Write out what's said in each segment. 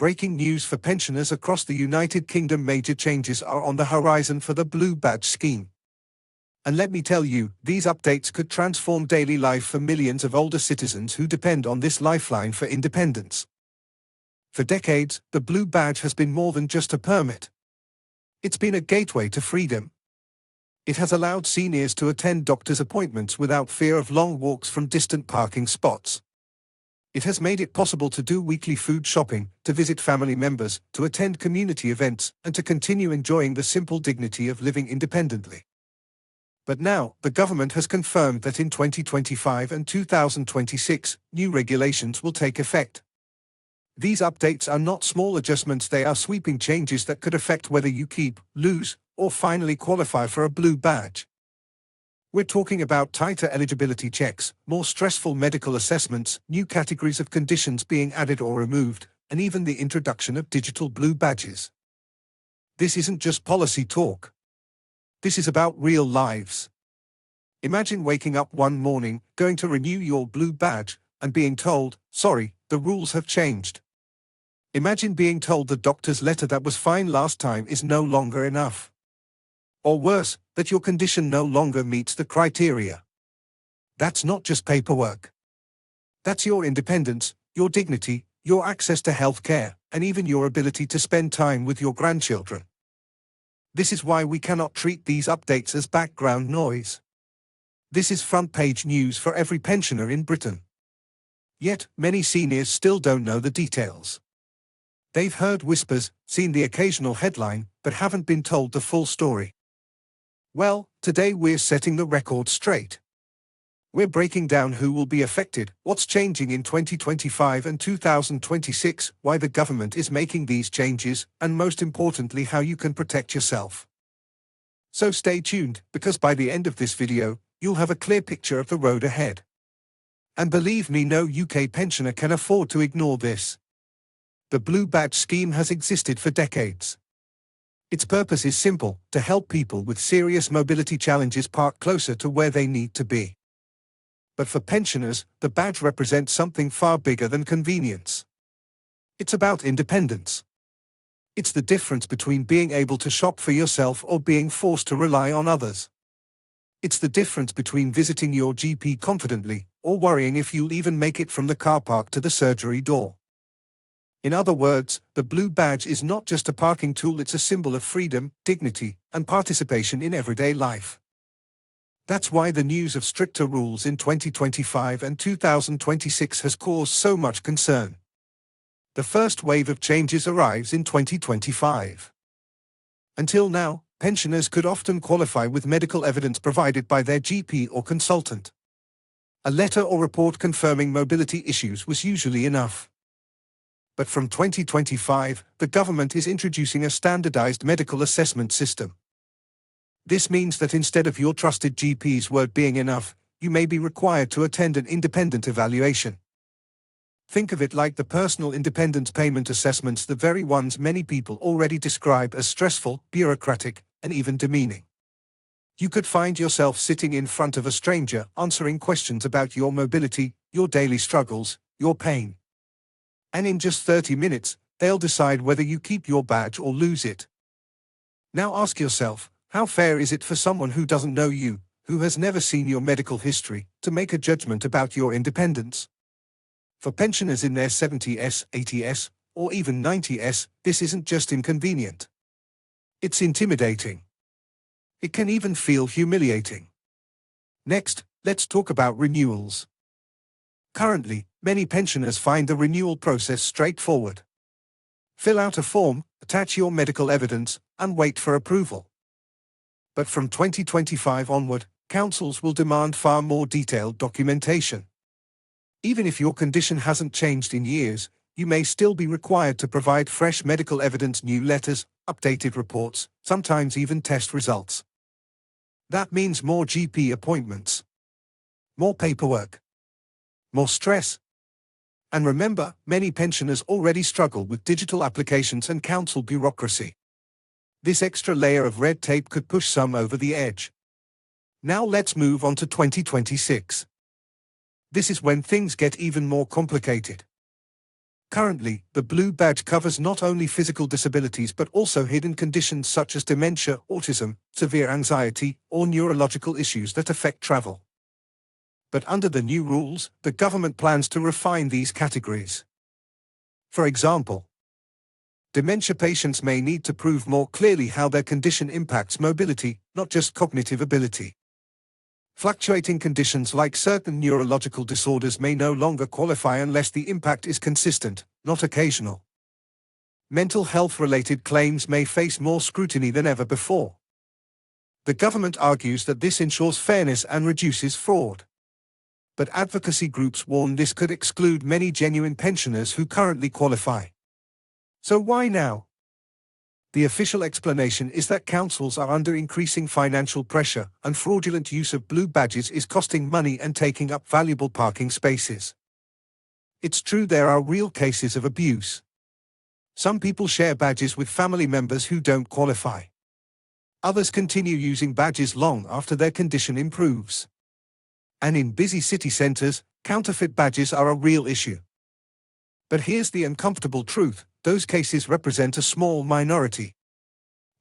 Breaking news for pensioners across the United Kingdom: major changes are on the horizon for the Blue Badge scheme. And let me tell you, these updates could transform daily life for millions of older citizens who depend on this lifeline for independence. For decades, the Blue Badge has been more than just a permit. It's been a gateway to freedom. It has allowed seniors to attend doctor's appointments without fear of long walks from distant parking spots. It has made it possible to do weekly food shopping, to visit family members, to attend community events, and to continue enjoying the simple dignity of living independently. But now, the government has confirmed that in 2025 and 2026, new regulations will take effect. These updates are not small adjustments, they are sweeping changes that could affect whether you keep, lose, or finally qualify for a Blue Badge. We're talking about tighter eligibility checks, more stressful medical assessments, new categories of conditions being added or removed, and even the introduction of digital Blue Badges. This isn't just policy talk. This is about real lives. Imagine waking up one morning, going to renew your Blue Badge, and being told, sorry, the rules have changed. Imagine being told the doctor's letter that was fine last time is no longer enough. Or worse, that your condition no longer meets the criteria. That's not just paperwork. That's your independence, your dignity, your access to health care, and even your ability to spend time with your grandchildren. This is why we cannot treat these updates as background noise. This is front-page news for every pensioner in Britain. Yet, many seniors still don't know the details. They've heard whispers, seen the occasional headline, but haven't been told the full story. Well, today we're setting the record straight. We're breaking down who will be affected, what's changing in 2025 and 2026, why the government is making these changes, and most importantly how you can protect yourself. So stay tuned, because by the end of this video, you'll have a clear picture of the road ahead. And believe me, no UK pensioner can afford to ignore this. The Blue Badge scheme has existed for decades. Its purpose is simple: to help people with serious mobility challenges park closer to where they need to be. But for pensioners, the badge represents something far bigger than convenience. It's about independence. It's the difference between being able to shop for yourself or being forced to rely on others. It's the difference between visiting your GP confidently, or worrying if you'll even make it from the car park to the surgery door. In other words, the Blue Badge is not just a parking tool, it's a symbol of freedom, dignity, and participation in everyday life. That's why the news of stricter rules in 2025 and 2026 has caused so much concern. The first wave of changes arrives in 2025. Until now, pensioners could often qualify with medical evidence provided by their GP or consultant. A letter or report confirming mobility issues was usually enough. But from 2025, the government is introducing a standardized medical assessment system. This means that instead of your trusted GP's word being enough, you may be required to attend an independent evaluation. Think of it like the personal independence payment assessments, the very ones many people already describe as stressful, bureaucratic, and even demeaning. You could find yourself sitting in front of a stranger, answering questions about your mobility, your daily struggles, your pain. And in just 30 minutes, they'll decide whether you keep your badge or lose it. Now ask yourself, how fair is it for someone who doesn't know you, who has never seen your medical history, to make a judgment about your independence? For pensioners in their 70s, 80s, or even 90s, this isn't just inconvenient. It's intimidating. It can even feel humiliating. Next, let's talk about renewals. Currently, many pensioners find the renewal process straightforward. Fill out a form, attach your medical evidence, and wait for approval. But from 2025 onward, councils will demand far more detailed documentation. Even if your condition hasn't changed in years, you may still be required to provide fresh medical evidence, new letters, updated reports, sometimes even test results. That means more GP appointments, more paperwork, more stress. And remember, many pensioners already struggle with digital applications and council bureaucracy. This extra layer of red tape could push some over the edge. Now let's move on to 2026. This is when things get even more complicated. Currently, the Blue Badge covers not only physical disabilities but also hidden conditions such as dementia, autism, severe anxiety, or neurological issues that affect travel. But under the new rules, the government plans to refine these categories. For example, dementia patients may need to prove more clearly how their condition impacts mobility, not just cognitive ability. Fluctuating conditions like certain neurological disorders may no longer qualify unless the impact is consistent, not occasional. Mental health-related claims may face more scrutiny than ever before. The government argues that this ensures fairness and reduces fraud. But advocacy groups warn this could exclude many genuine pensioners who currently qualify. So why now? The official explanation is that councils are under increasing financial pressure, and fraudulent use of blue badges is costing money and taking up valuable parking spaces. It's true there are real cases of abuse. Some people share badges with family members who don't qualify. Others continue using badges long after their condition improves. And in busy city centers, counterfeit badges are a real issue. But here's the uncomfortable truth: those cases represent a small minority.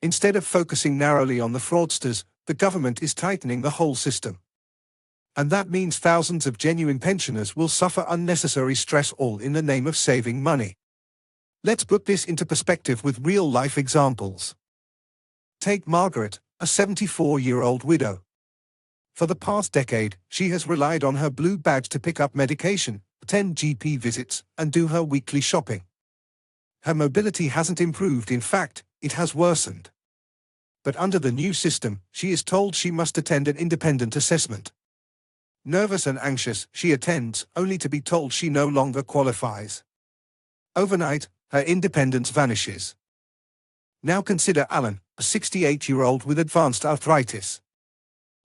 Instead of focusing narrowly on the fraudsters, the government is tightening the whole system. And that means thousands of genuine pensioners will suffer unnecessary stress, all in the name of saving money. Let's put this into perspective with real-life examples. Take Margaret, a 74-year-old widow. For the past decade, she has relied on her blue badge to pick up medication, attend GP visits, and do her weekly shopping. Her mobility hasn't improved, in fact, it has worsened. But under the new system, she is told she must attend an independent assessment. Nervous and anxious, she attends, only to be told she no longer qualifies. Overnight, her independence vanishes. Now consider Alan, a 68-year-old with advanced arthritis.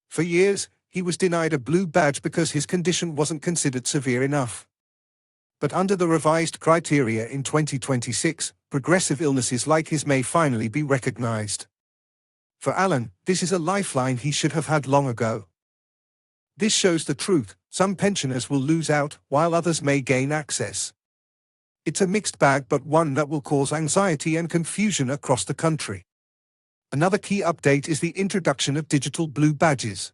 For years, he was denied a blue badge because his condition wasn't considered severe enough. But under the revised criteria in 2026, progressive illnesses like his may finally be recognized. For Alan, this is a lifeline he should have had long ago. This shows the truth: some pensioners will lose out, while others may gain access. It's a mixed bag, but one that will cause anxiety and confusion across the country. Another key update is the introduction of digital blue badges.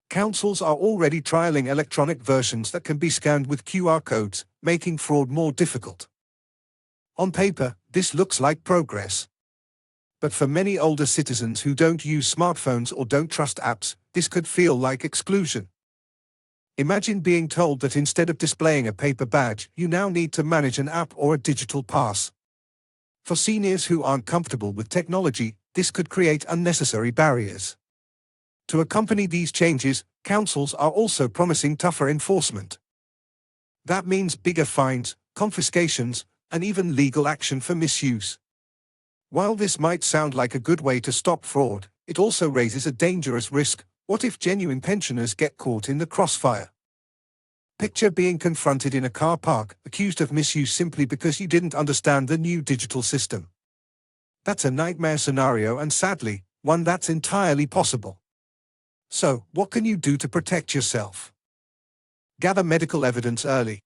Councils are already trialing electronic versions that can be scanned with QR codes, making fraud more difficult. On paper, this looks like progress. But for many older citizens who don't use smartphones or don't trust apps, this could feel like exclusion. Imagine being told that instead of displaying a paper badge, you now need to manage an app or a digital pass. For seniors who aren't comfortable with technology, this could create unnecessary barriers. To accompany these changes, councils are also promising tougher enforcement. That means bigger fines, confiscations, and even legal action for misuse. While this might sound like a good way to stop fraud, it also raises a dangerous risk. What if genuine pensioners get caught in the crossfire? Picture being confronted in a car park, accused of misuse simply because you didn't understand the new digital system. That's a nightmare scenario, and sadly, one that's entirely possible. So, what can you do to protect yourself? Gather medical evidence early.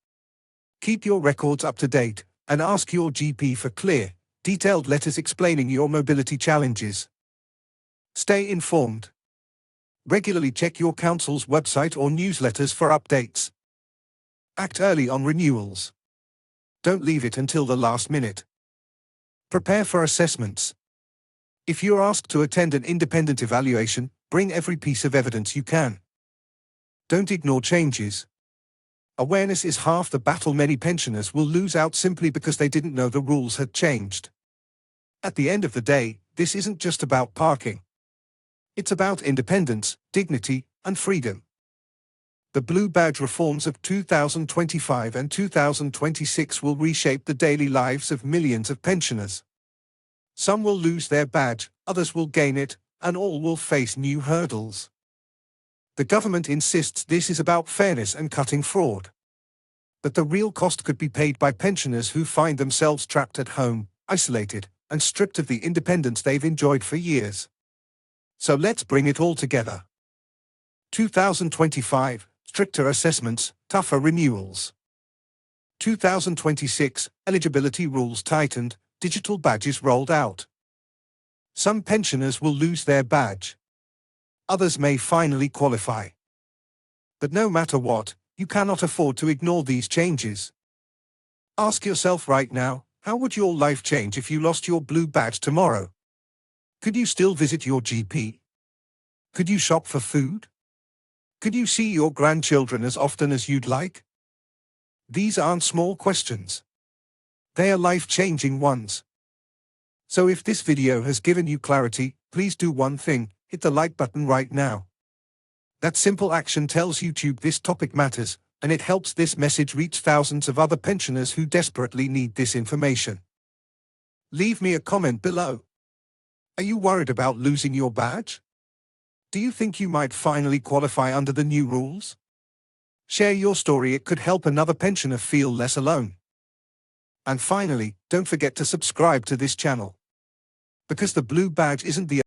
Keep your records up to date, and ask your GP for clear, detailed letters explaining your mobility challenges. Stay informed. Regularly check your council's website or newsletters for updates. Act early on renewals. Don't leave it until the last minute. Prepare for assessments. If you're asked to attend an independent evaluation, bring every piece of evidence you can. Don't ignore changes. Awareness is half the battle. Many pensioners will lose out simply because they didn't know the rules had changed. At the end of the day, this isn't just about parking. It's about independence, dignity, and freedom. The Blue Badge reforms of 2025 and 2026 will reshape the daily lives of millions of pensioners. Some will lose their badge, others will gain it, and all will face new hurdles. The government insists this is about fairness and cutting fraud. But the real cost could be paid by pensioners who find themselves trapped at home, isolated, and stripped of the independence they've enjoyed for years. So let's bring it all together. 2025, stricter assessments, tougher renewals. 2026, eligibility rules tightened, digital badges rolled out. Some pensioners will lose their badge. Others may finally qualify. But no matter what, you cannot afford to ignore these changes. Ask yourself right now, how would your life change if you lost your blue badge tomorrow? Could you still visit your GP? Could you shop for food? Could you see your grandchildren as often as you'd like? These aren't small questions. They are life-changing ones. So if this video has given you clarity, please do one thing, hit the like button right now. That simple action tells YouTube this topic matters, and it helps this message reach thousands of other pensioners who desperately need this information. Leave me a comment below. Are you worried about losing your badge? Do you think you might finally qualify under the new rules? Share your story, it could help another pensioner feel less alone. And finally, don't forget to subscribe to this channel. Because the blue badge isn't the